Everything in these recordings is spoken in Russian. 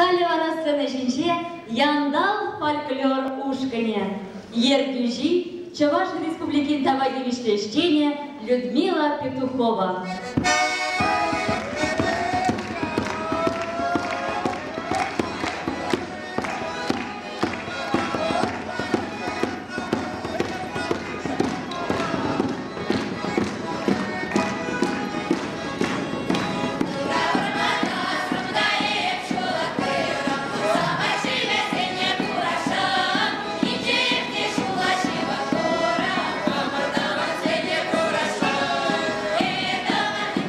Калевара сцены жінче яндал фольклор ушкане. Ергюжи Чувашской Республики Давагевичтещения Людмила Петухова.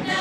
Down.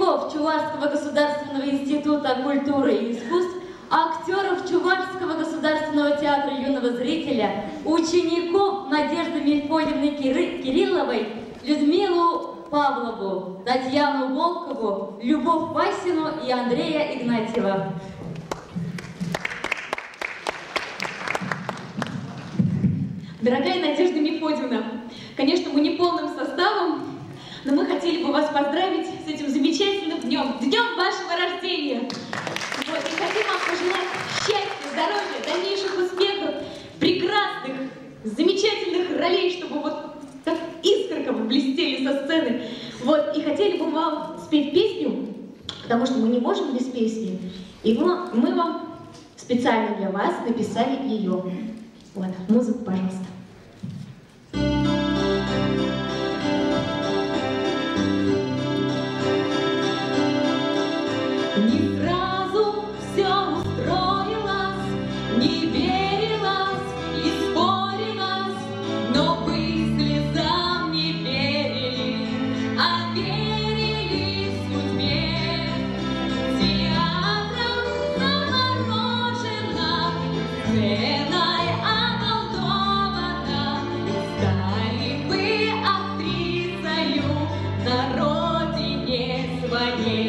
выпускников Чувашского государственного института культуры и искусств, актеров Чувашского государственного театра юного зрителя, учеников Надежды Мефодиевны Кирилловой, Людмилу Павлову, Татьяну Волкову, Любовь Васину и Андрея Игнатьева. Дорогая Надежда Мефодиевна, конечно, мы не полным составом, но мы хотели бы вас поздравить с этим замечательным днем, днем вашего рождения. Вот, и хотим вам пожелать счастья, здоровья, дальнейших успехов, прекрасных, замечательных ролей, чтобы вот как искорка вы блестели со сцены. Вот, и хотели бы вам спеть песню, потому что мы не можем без песни, и мы вам специально для вас написали ее. Вот, музыку, пожалуйста. Не сразу все устроилось, не верилось и спорилось, но вы слезам не верили, а верили судьбе. Театром заморожено, сценой околдовано, стали вы актрисою на родине своей.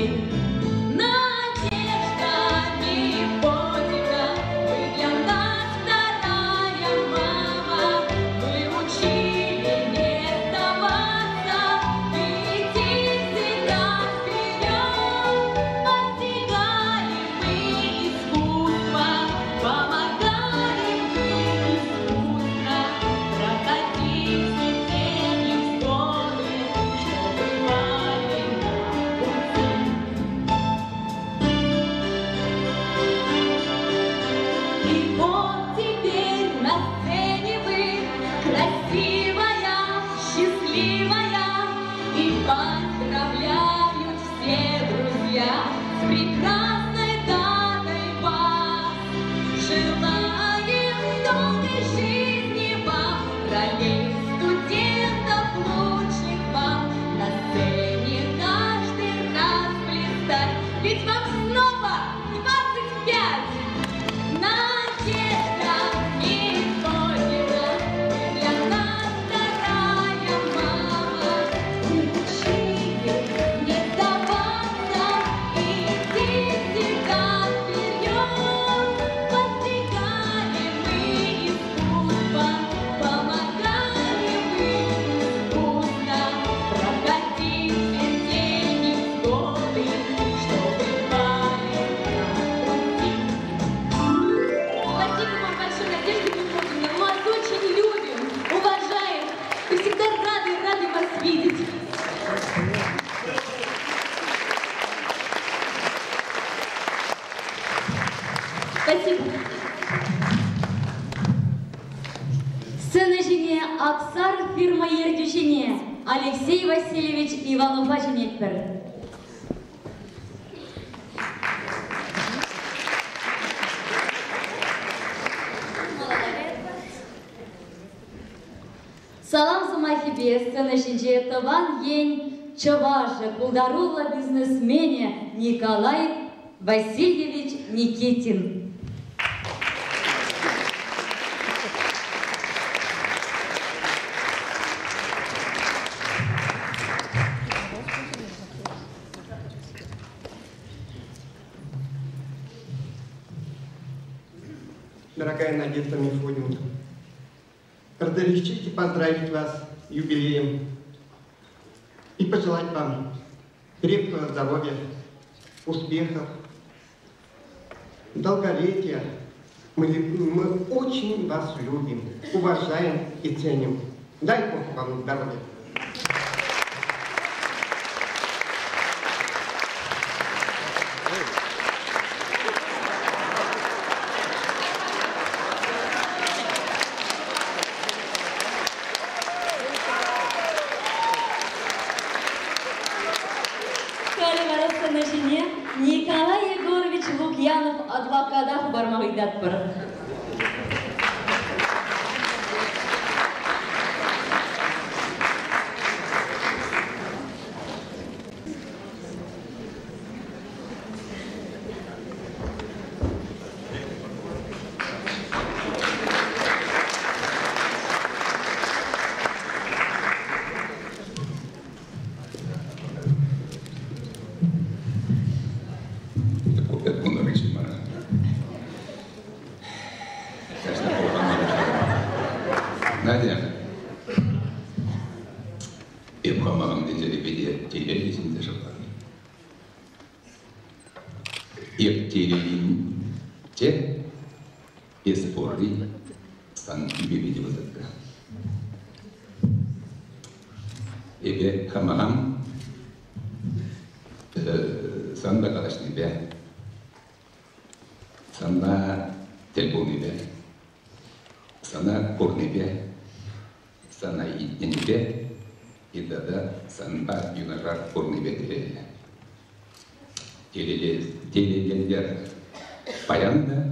Спасибо. Сцена жене Аксар фирма Ергюжине Алексей Васильевич Иванов-Баченекпер. Салам Замахибе, сцена жене Таван Ень Чаваша, Кулдарула бизнесмене Николай Васильевич Никитин. Дорогая Надежда Мефодиевна, разрешите поздравить вас с юбилеем и пожелать вам крепкого здоровья, успехов, долголетия. Мы очень вас любим, уважаем и ценим. Дай Бог вам здоровья. Николай Егорович Лукьянов, адвокат бармагыйдат бар. Иртелин те испори сан бибиди вызыкка. Эбе хамахам сан бакалашны бе, сана телефоны бе, сана корны бе, сана итнен бе, и дада санба юнажар корны бе. Телелендер паянда,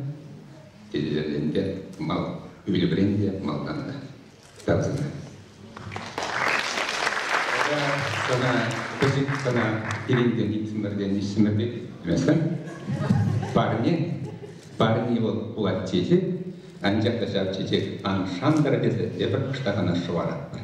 телелендер мал, вильбренде малганда. Табзына. Sana elinden gitsinlerden işsinlerden bilmezsen, парни вот платите, анжақ да жап чечек аншандыр десе, ебір қыштағана шуарат бар.